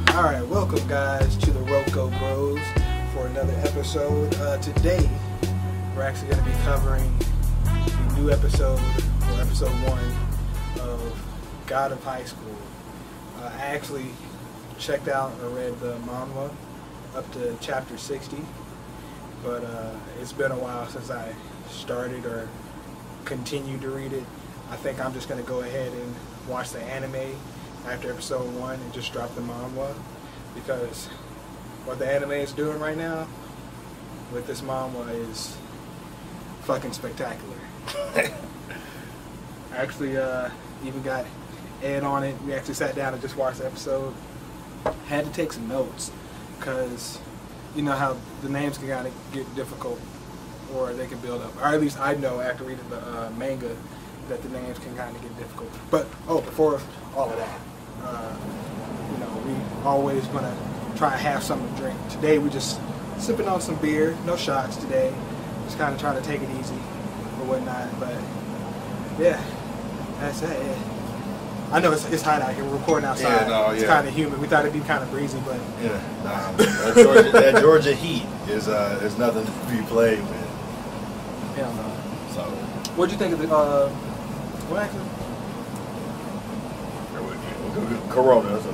Alright, welcome guys to the RoKo Bros for another episode. Today, we're actually going to be covering the new episode, or episode 1 of God of High School. I actually checked out or read the manga up to chapter 60, but it's been a while since I started or continued to read it. I think I'm just going to go ahead and watch the anime after episode 1 and just drop the manga, because what the anime is doing right now with this manga is fucking spectacular. I actually even got Ed on it. We actually sat down and just watched the episode. Had to take some notes because you know how the names can kind of get difficult, or they can build up, or at least I know after reading the manga that the names can kind of get difficult. But before all of that, you know, we always gonna try to have something to drink. Today we just sipping on some beer, no shots today. Just kind of trying to take it easy or whatnot. But yeah, that's it. Yeah. I know it's hot out here. We're recording outside. It's kind of humid. We thought it'd be kind of breezy, but yeah, that Georgia heat is nothing to be played with. Hell no. So, what'd you think of the what actually? Corona. So,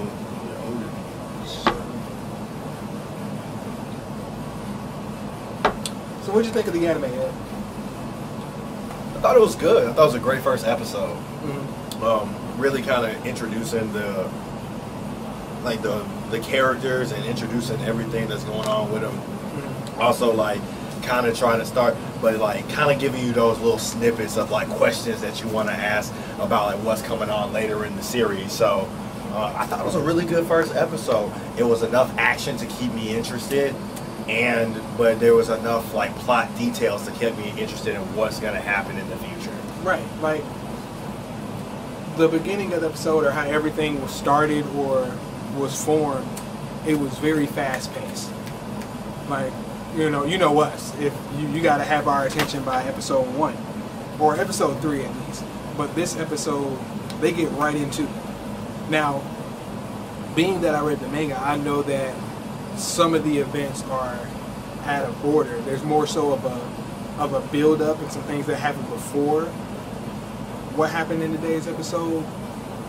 So what'd you think of the anime, Ed? I thought it was good. I thought it was a great first episode. Mm-hmm. Really kind of introducing the characters and introducing everything that's going on with them. Mm-hmm. Also, like, kind of trying to start, but like kind of giving you those little snippets of like questions that you want to ask about like what's coming on later in the series. So I thought it was a really good first episode. It was enough action to keep me interested, but there was enough like plot details to keep me interested in what's going to happen in the future. Right, like the beginning of the episode, or how everything was started or was formed, it was very fast paced. Like, you know us. If you got to have our attention by episode 1 or episode 3 at least. But this episode, they get right into it. Now, being that I read the manga, I know that some of the events are out of order. There's more so of a build up and some things that happened before what happened in today's episode.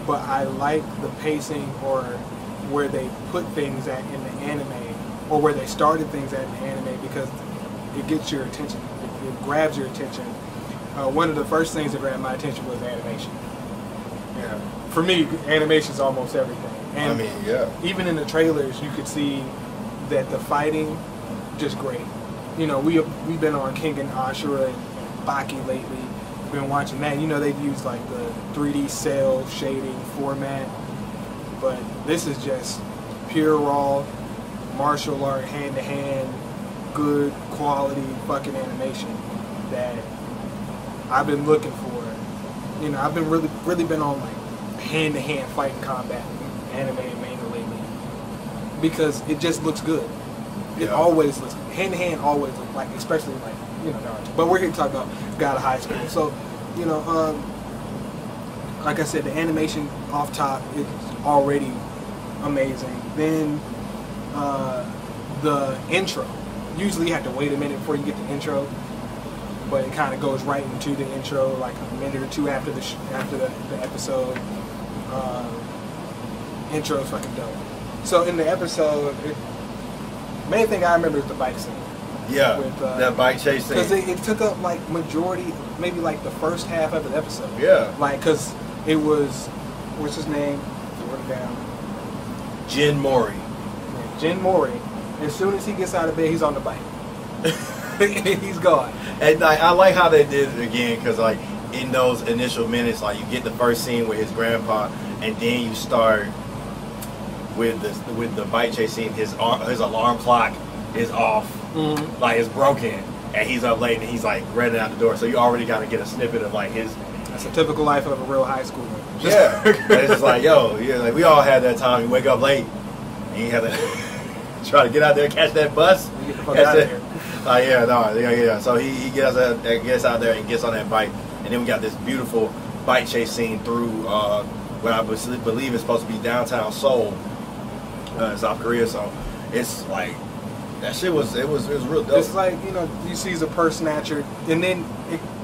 But I like the pacing, or where they put things at in the anime, or where they started things at in the anime, because it gets your attention. It grabs your attention. One of the first things that grabbed my attention was animation. Yeah. For me, animation is almost everything. And I mean, yeah. Even in the trailers, you could see that the fighting, just great. You know, we've been on King and Ashura and Baki lately. We've been watching that. You know, they've used like the 3D cell shading format, but this is just pure raw martial art, hand-to-hand, good quality fucking animation that I've been looking for. You know, I've been really been on like hand-to-hand fighting combat anime and manga lately, because it just looks good. It always looks good. Hand-to-hand always looks like, especially like, you know, Naruto. But we're here to talk about God of High School. So, you know, like I said, the animation off top is already amazing. Then the intro. Usually you have to wait a minute before you get the intro, but it kind of goes right into the intro, like a minute or two after the episode. Intro is fucking dope. So in the episode, main thing I remember is the bike scene. Yeah, with, that bike chase scene. Because it took up like majority, maybe like the first half of the episode. Yeah. Like, because it was, what's his name? Wrote it down. Jin Mori. Yeah, Jin Mori. As soon as he gets out of bed, he's on the bike. He's gone. And I like how they did it again, because like in those initial minutes, like you get the first scene with his grandpa, and then you start with the bike chase scene. His alarm clock is off, like it's broken, and he's up late and he's like running out the door. So you already got to get a snippet of like his. That's a typical life of a real high schooler. Yeah, and it's just like, yo, yeah, like we all had that time. You wake up late, and you have to try to get out there, catch that bus, get the fuck out of here. Yeah. So he gets out there and gets on that bike, and then we got this beautiful bike chase scene through what I believe is supposed to be downtown Seoul, South Korea. So it's like that shit was real dope. It's like, you know, you see a purse snatcher, and then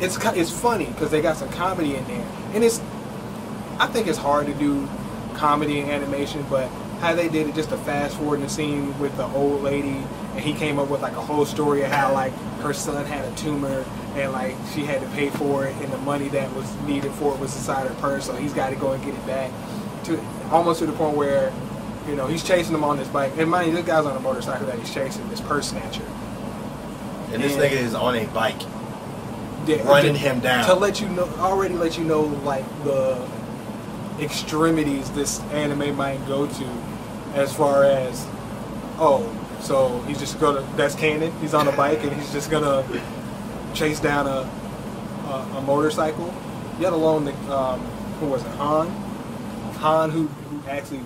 it's funny because they got some comedy in there, and I think it's hard to do comedy in animation, but how they did it, just to fast forward in the scene with the old lady, and he came up with like a whole story of how like her son had a tumor and like she had to pay for it, and the money that was needed for it was inside her purse, so he's got to go and get it back, to almost to the point where, you know, he's chasing him on this bike, and mind you, this guy's on a motorcycle that he's chasing, this purse snatcher, and this nigga is on a bike, running him down to let you know like the extremities this anime might go to, as far as, so he's just that's canon, he's on a bike and he's just gonna chase down a motorcycle, let alone the who was it, Han who actually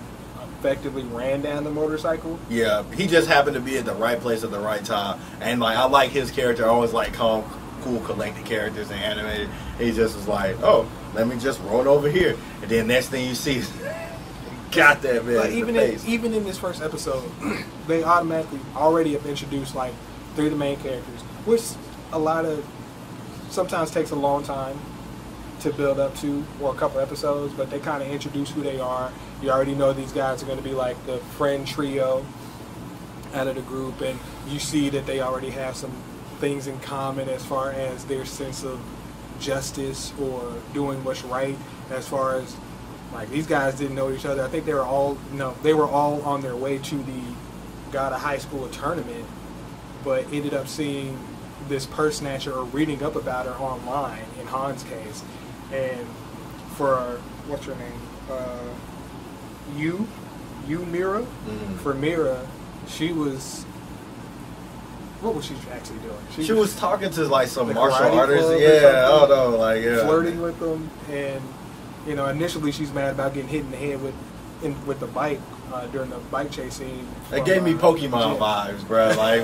effectively ran down the motorcycle. Yeah, he just happened to be at the right place at the right time, and like I like his character. I always like calm, cool, collected characters in anime. He just was like, oh, let me just roll over here, and then next thing you see, got that man. But even in this first episode, they automatically already have introduced like 3 of the main characters, which sometimes takes a long time to build up to, or a couple episodes, but they kind of introduce who they are. You already know these guys are going to be like the friend trio out of the group, and you see that they already have some things in common as far as their sense of justice or doing what's right. As far as like, these guys didn't know each other. I think they were all on their way to the Gata High School tournament, but ended up seeing this purse snatcher or reading up about her online, in Han's case. And for, what's her name? Mira? Mm-hmm. For Mira, what was she actually doing? She was talking to like some martial artists. Yeah, flirting with them, and you know, initially she's mad about getting hit in the head with the bike during the bike chase scene. It gave me Pokemon vibes, bro. Like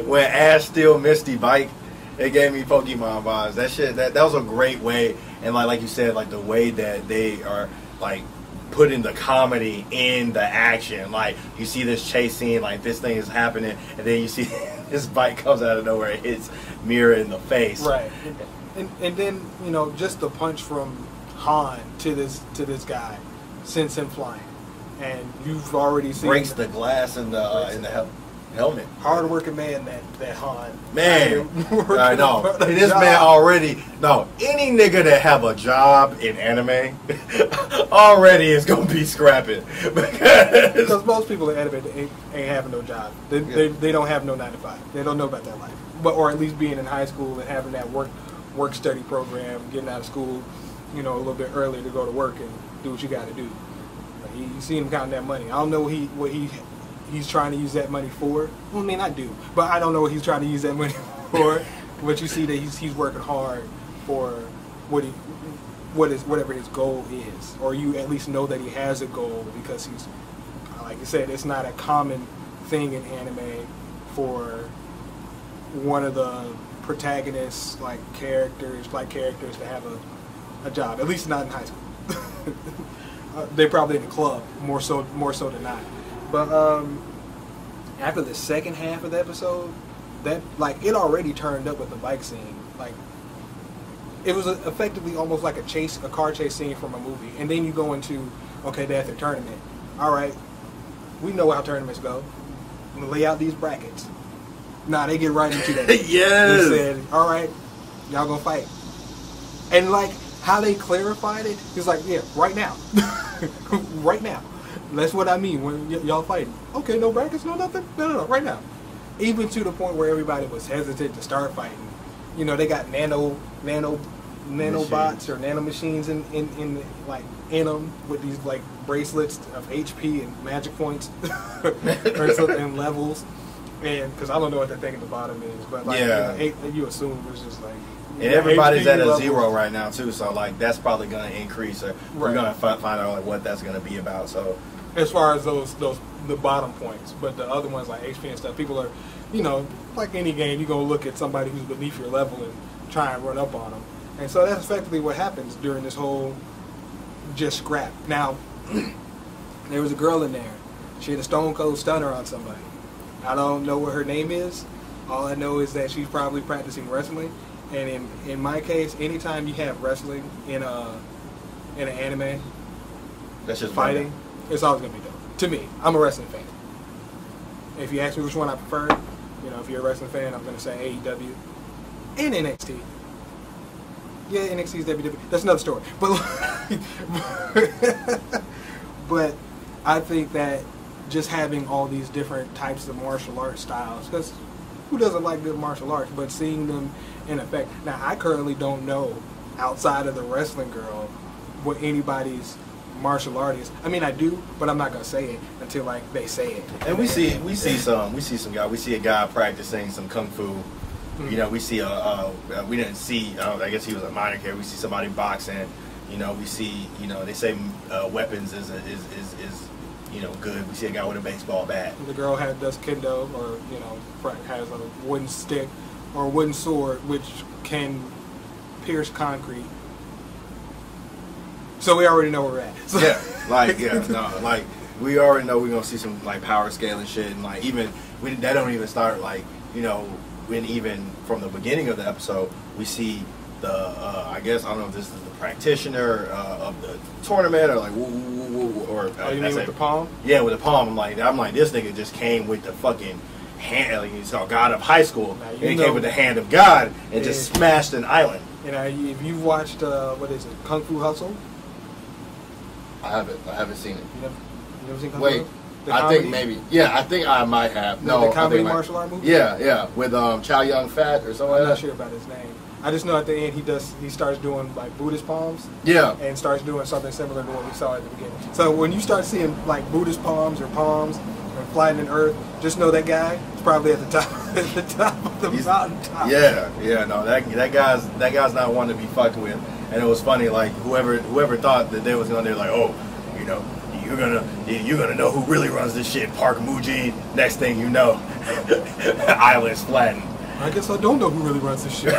when Ash still Misty bike, it gave me Pokemon vibes. That shit, that was a great way, and like you said, like the way that they are like putting the comedy in the action. Like you see this chase scene, like this thing is happening, and then you see this bike comes out of nowhere, it hits Mira in the face. Right. And then, you know, just the punch from Han to this guy sends him flying, and you've already seen breaks the glass in the helmet. Hard-working man, that Han. Man, I know. This man already, any nigga that have a job in anime already is going to be scrapping. Because most people in anime ain't having no job. They don't have no 9 to 5. They don't know about that life. Or at least being in high school and having that work study program, getting out of school, you know, a little bit earlier to go to work and do what you got to do. Like, you see him counting that money. I don't know what he's trying to use that money for. Well, I mean, I do, but I don't know what he's trying to use that money for. But you see that he's working hard for whatever his goal is, or you at least know that he has a goal, because he's, like you said, it's not a common thing in anime for one of the protagonists, like characters to have a job, at least not in high school. They're probably in a club more so than not. But after the second half of the episode, that like it already turned up with the bike scene. Like it was effectively almost like a car chase scene from a movie. And then you go into, okay, that's the tournament. All right, we know how tournaments go. I'm gonna lay out these brackets. Nah, they get right into that. Yes. They said, all right, y'all gonna fight. And like how they clarified it, it's like, yeah, right now. Right now. That's what I mean when y'all fighting. Okay, no brackets, no nothing? No, right now. Even to the point where everybody was hesitant to start fighting. You know, they got nanobots or nanomachines in them with these like bracelets of HP and magic points or something, and levels. And because I don't know what that thing at the bottom is, but like, yeah, you assume it's just like. And everybody's at a 0 right now too, so like that's probably gonna increase. Or we're gonna find out like what that's gonna be about. So as far as the bottom points. But the other ones like HP and stuff, people are, like any game, you gonna look at somebody who's beneath your level and try and run up on them. And so that's effectively what happens during this whole just scrap. Now, there was a girl in there. She had a stone cold stunner on somebody. I don't know what her name is. All I know is that she's probably practicing wrestling. And in my case, anytime you have wrestling in an anime, that's just fighting, it's always gonna be dope. To me, I'm a wrestling fan. If you ask me which one I prefer, if you're a wrestling fan, I'm gonna say AEW and NXT. Yeah, NXT is WWE. That's another story. But I think that just having all these different types of martial arts styles, because who doesn't like good martial arts, but seeing them in effect. Now, I currently don't know, outside of the wrestling girl, what anybody's martial art is. I mean, I do, but I'm not going to say it until, like, they say it. And we see some guy. We see a guy practicing some kung fu. Mm-hmm. We see we didn't see, I guess he was a minor character. We see somebody boxing. We see, they say weapons is good. We see a guy with a baseball bat. The girl does kendo, or has a wooden stick or a wooden sword which can pierce concrete. So we already know where we're at. So we already know we're gonna see some like power scale and shit, and like even that don't even start when even from the beginning of the episode we see the I guess I don't know if this is the practitioner of the tournament or like you mean with the palm? Yeah, with the palm. I'm like this nigga just came with the fucking hand. Like he's called God of High School. And he came with the hand of God and just smashed an island. If you've watched what is it, Kung Fu Hustle? I haven't seen it. You never seen Kung Fu? Wait. I think maybe. Yeah, I think I might have. No, the comedy martial art movie? Yeah. With Chow Yun Fat or something like that. I'm not sure about his name. I just know at the end he starts doing like Buddhist palms. Yeah. And starts doing something similar to what we saw at the beginning. So when you start seeing like Buddhist palms or palms and flattening earth, just know that guy is probably at the top of the mountaintop. Yeah, no, that guy's not one to be fucked with. And it was funny, like whoever thought that they was gonna do like, oh, you're gonna know who really runs this shit, Park Muji. Next thing you know, island's flattened. I guess I don't know who really runs this shit.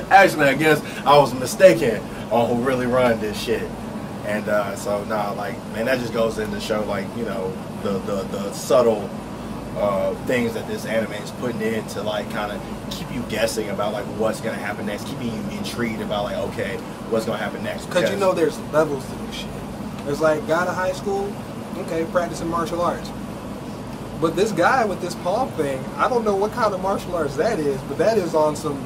Actually, I guess I was mistaken on who really run this shit. And man, that just goes in to show the subtle things that this anime is putting in to like kind of keep you guessing about like what's gonna happen next, keeping you intrigued about like what's gonna happen next. Because there's levels to this shit. There's like guy to high school, practicing martial arts. But this guy with this palm thing, I don't know what kind of martial arts that is, but that is on some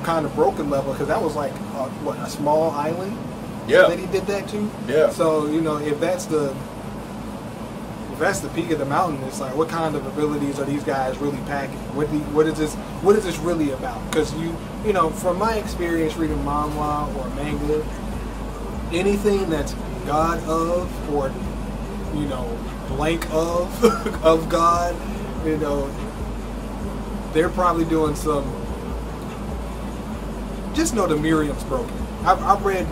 kind of broken level, because that was like a small island that he did that to. Yeah. So if that's the peak of the mountain, it's like what kind of abilities are these guys really packing? What is this really about? Because from my experience reading manhwa or manga, anything that's god of or blank of God, they're probably doing some. Just know the Miriam's broken. I read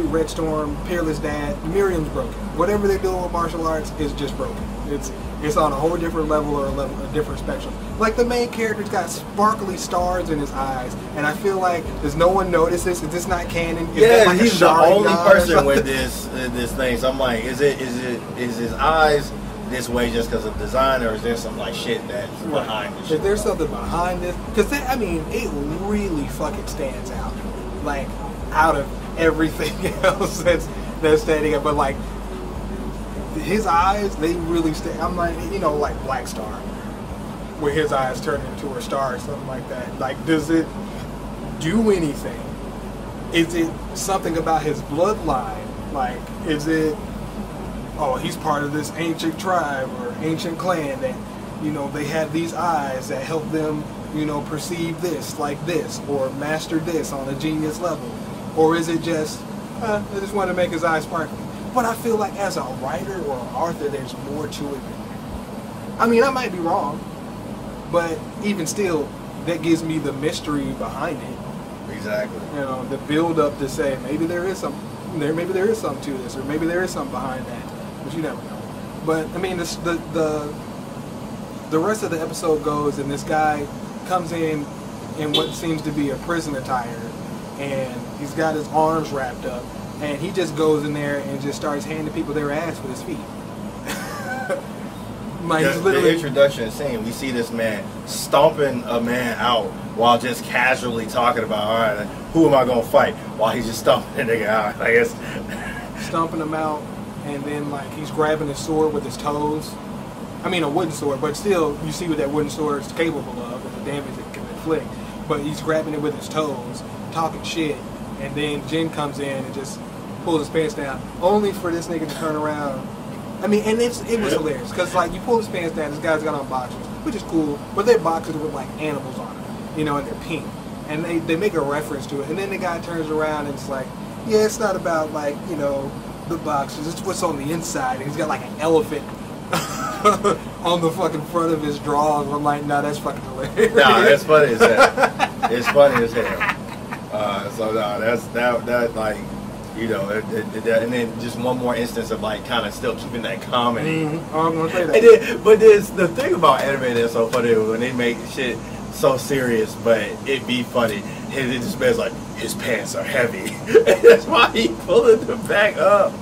Red Storm, Peerless Dad. Miriam's broken. Whatever they're doing with martial arts is just broken. It's on a whole different level or a different spectrum. Like the main character's got sparkly stars in his eyes, and I feel like does no one notice this? Is this not canon? Is like he's the only person with this thing. So I'm like, is his eyes this way just because of design, or is there some like shit that's behind this? Is there something behind this? Because it really fucking stands out, like out of everything else that's standing up. But like his eyes, they really stand. I'm like, like Black Star, where his eyes turn into a star or something like that. Like, does it do anything? Is it something about his bloodline? Like, is it? Oh, he's part of this ancient tribe or ancient clan that, they have these eyes that help them, perceive this like this or master this on a genius level. Or is it just, I just want to make his eyes sparkly. But I feel like as a writer or an author, there's more to it than that. I mean, I might be wrong, but even still, that gives me the mystery behind it. Exactly. The build up to say maybe there is some maybe there is something to this, or maybe there is something behind that, but you never know. But I mean, the rest of the episode goes, and this guy comes in what seems to be a prison attire, and he's got his arms wrapped up, and he just goes in there and just starts handing people their ass with his feet. Like, the introduction scene, we see this man stomping a man out while just casually talking about, all right, who am I gonna fight? While he's just stomping the nigga out, I guess. Stomping him out, and then like he's grabbing his sword with his toes. I mean, a wooden sword, but still, you see what that wooden sword is capable of and the damage it can inflict. But he's grabbing it with his toes, talking shit, and then Jin comes in and just pulls his pants down, only for this nigga to turn around. I mean, and it was hilarious, because like you pull his pants down, this guy's got on boxers, which is cool, but they're boxers with like animals on them, you know, and they're pink. And they make a reference to it, and then the guy turns around and it's like, yeah, it's not about like, you know, the boxers, it's what's on the inside. And he's got like an elephant on the fucking front of his drawers. I'm like, nah, that's fucking hilarious. Nah, that's funny as hell. It's funny as hell. So nah, that like, you know, and then just one more instance of like kind of still keeping that comedy. Mm-hmm. I'm gonna say that. And then, but there's the thing about anime that's so funny when they make shit so serious, but it be funny. And it just man's like, his pants are heavy. And that's why he pulling them back up.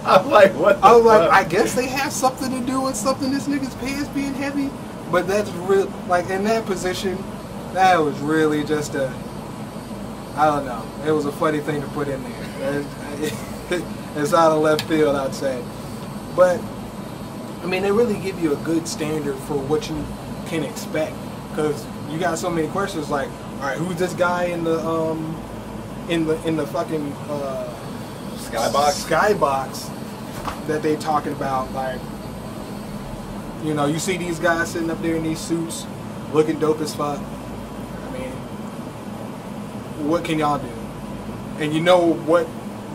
I'm like, what the I was like, fuck? I guess they have something to do with something this nigga's pants being heavy. But that's real, like in that position, that was really just a, I don't know. It was a funny thing to put in there. It's out of left field, I'd say. But, I mean, they really give you a good standard for what you can expect. Because you got so many questions like, all right, who's this guy in the fucking skybox that they talking about? Like, you know, you see these guys sitting up there in these suits, looking dope as fuck. I mean, what can y'all do? And you know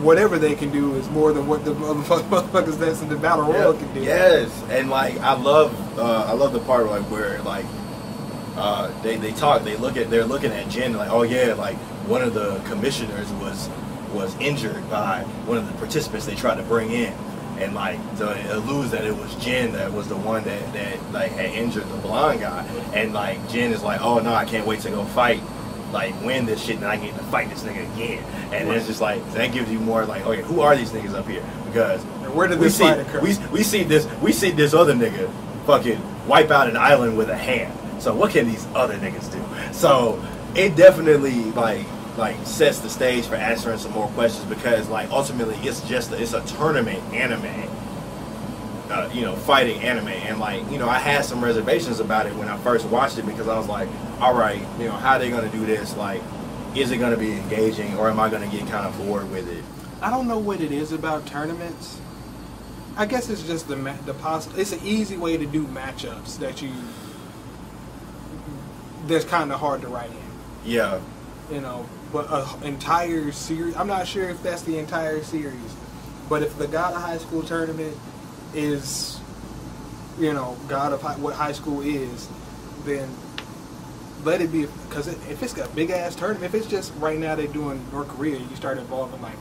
whatever they can do is more than what the motherfuckers that's in the battle royal can do. Yes, and like I love the part where they're looking at Jin like, oh yeah, like one of the commissioners was injured by one of the participants they tried to bring in, and like it alludes that it was Jin that was the one that like had injured the blonde guy, and like Jin is like, oh no, I can't wait to go fight, like win this shit, and I get to fight this nigga again. And it's just like, that gives you more like, okay, who are these niggas up here? Because where did this fight occur? We see this other nigga fucking wipe out an island with a hand. So what can these other niggas do? So it definitely like sets the stage for answering some more questions, because like ultimately it's a tournament anime. You know, fighting anime, and like, you know, I had some reservations about it when I first watched it, because I was like, all right, you know, how are they going to do this? Like, is it going to be engaging, or am I going to get kind of bored with it? I don't know what it is about tournaments. I guess it's just it's an easy way to do matchups that's kind of hard to write in. Yeah. You know, but an entire series, I'm not sure if that's the entire series, but if the God of High School tournament is, you know, what high school is, then let it be, because if it's got big ass tournament, if it's just right now they're doing North Korea, you start involving like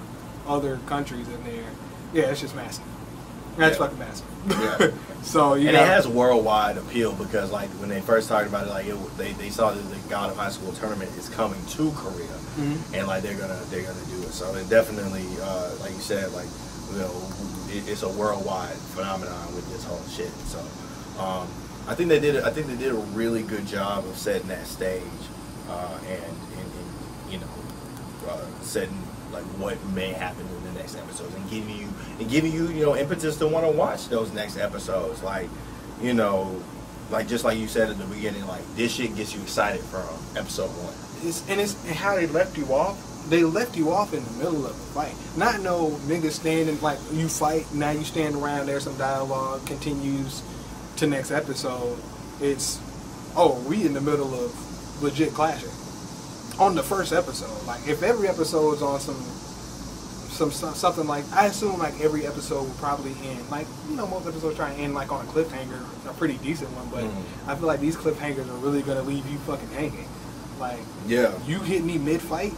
other countries in there, yeah, it's just massive. That's fucking massive. Yeah. So it has worldwide appeal, because like when they first talked about it, like they saw that the God of High School tournament is coming to Korea, and like they're gonna do it. So it definitely, like you said, like, you know, it's a worldwide phenomenon with this whole shit. So I think they did a really good job of setting that stage, and you know, setting like what may happen in the next episodes, and giving you you know, impetus to want to watch those next episodes. Like, you know, like just like you said at the beginning, like this shit gets you excited from episode 1. It's how they left you off. They left you off in the middle of a fight. Not no niggas standing, like you fight, now you stand around, there's some dialogue, continues to next episode. It's, oh, we in the middle of legit clashing. On the first episode. Like, if every episode's on something like, I assume like every episode will probably end, like, you know, most episodes try to end like on a cliffhanger, a pretty decent one, but I feel like these cliffhangers are really going to leave you fucking hanging. Like, yeah, you hit me mid-fight,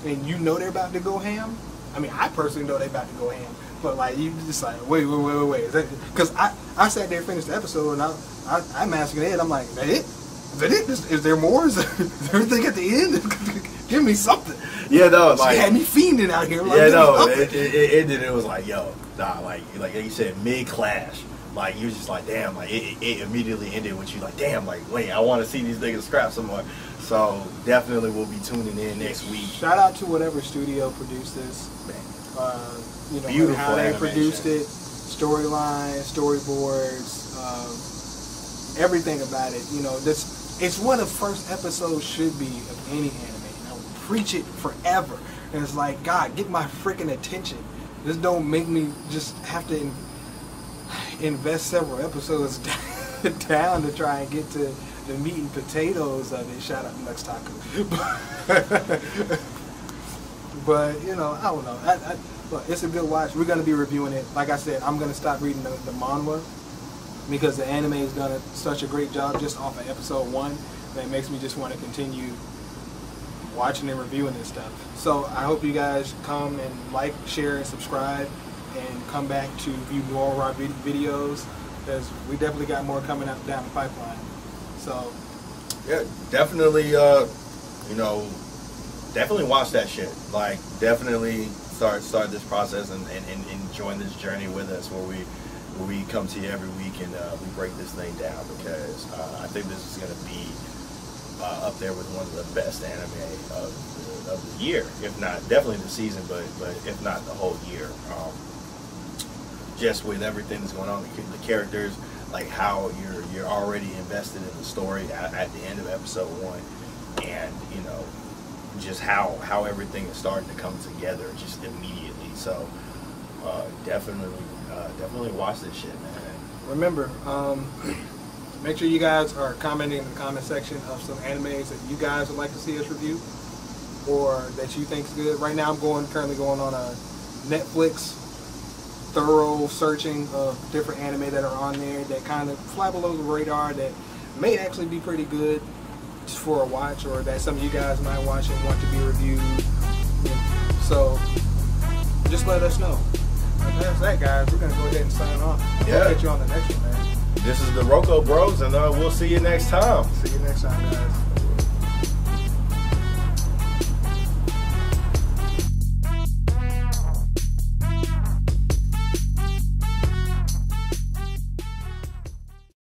and you know they're about to go ham, I mean, I personally know they about to go ham, but like you just like wait. Because I sat there and finished the episode, and I'm asking Ed, I'm like, is that it? Is that it? Is there more? Is there everything at the end? Give me something. Yeah, no, She like had me fiending out here. Like, yeah, no, it was like, yo, nah, like you said, mid clash. Like you was just like, damn, like it immediately ended with you like, damn, like wait, I want to see these niggas scrap some more. So definitely we'll be tuning in next week. Shout out to whatever studio produced this. You know, Beautiful how they animation. produced it, storyline, storyboards, everything about it. You know, it's what a first episode should be of any anime. I will preach it forever. And it's like, God, get my freaking attention. This don't make me just have to invest several episodes down to try and get to the meat and potatoes of it. Shout out to Lex Taco. But you know, I don't know. Look, it's a good watch. We're gonna be reviewing it. Like I said, I'm gonna stop reading the manhwa because the anime has done such a great job just off of episode 1 that it makes me just want to continue watching and reviewing this stuff. So I hope you guys come and like, share, and subscribe, and come back to view more of our videos because we definitely got more coming up down the pipeline. So yeah, definitely. You know, definitely watch that shit. Like, definitely start this process and join this journey with us where we come to you every week and we break this thing down because I think this is going to be up there with one of the best anime of the year, if not definitely the season, but if not the whole year. Just with everything that's going on, the characters, like how you're already invested in the story at the end of episode 1, and you know just how everything is starting to come together just immediately. So definitely watch this shit, man. remember, make sure you guys are commenting in the comment section of some animes that you guys would like to see us review or that you think is good. Right now I'm currently going on a Netflix thorough searching of different anime that are on there that kind of fly below the radar that may actually be pretty good for a watch, or that some of you guys might watch and want to be reviewed. So just let us know. And that's that, guys. We're gonna go ahead and sign off. Yeah. We'll catch you on the next one, man. This is the RoKo Bros, and we'll see you next time. See you next time, guys.